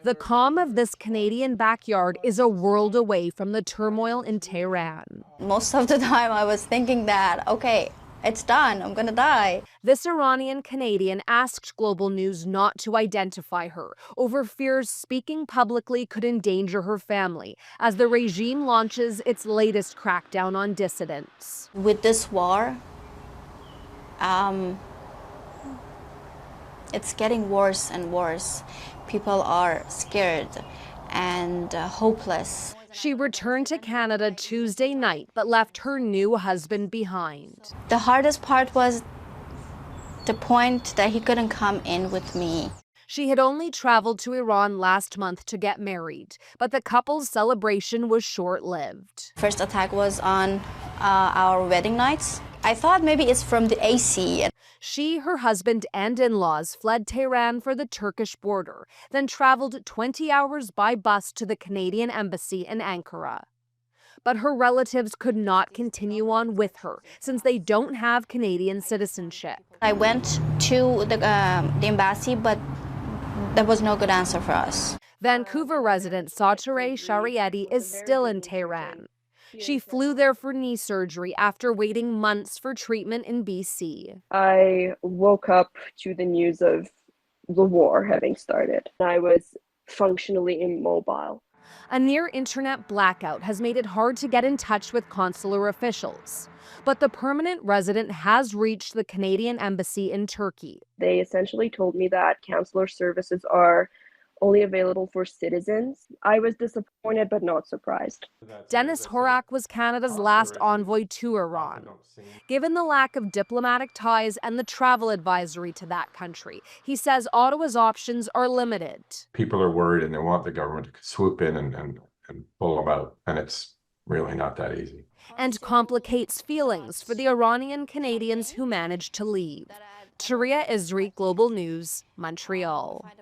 The calm of this Canadian backyard is a world away from the turmoil in Tehran. Most of the time I was thinking that, okay, it's done, I'm gonna die. This Iranian-Canadian asked Global News not to identify her over fears speaking publicly could endanger her family as the regime launches its latest crackdown on dissidents. With this war, it's getting worse and worse. People are scared and hopeless. She returned to Canada Tuesday night but left her new husband behind. The hardest part was the point that he couldn't come in with me. She had only traveled to Iran last month to get married, but the couple's celebration was short-lived. First attack was on our wedding nights. I thought maybe it's from the AC. She, her husband, and in-laws fled Tehran for the Turkish border, then traveled 20 hours by bus to the Canadian embassy in Ankara. But her relatives could not continue on with her since they don't have Canadian citizenship. I went to the embassy, but there was no good answer for us. Vancouver resident Touria Izri is still in Tehran. She flew there for knee surgery after waiting months for treatment in BC. I woke up to the news of the war having started. I was functionally immobile. A near internet blackout has made it hard to get in touch with consular officials. But the permanent resident has reached the Canadian embassy in Turkey. They essentially told me that consular services are only available for citizens. I was disappointed but not surprised. Dennis Horak was Canada's last envoy to Iran. Given the lack of diplomatic ties and the travel advisory to that country, he says Ottawa's options are limited. People are worried and they want the government to swoop in and pull them out, and it's really not that easy. And complicates feelings for the Iranian-Canadians who managed to leave. Touria Izri, Global News, Montreal.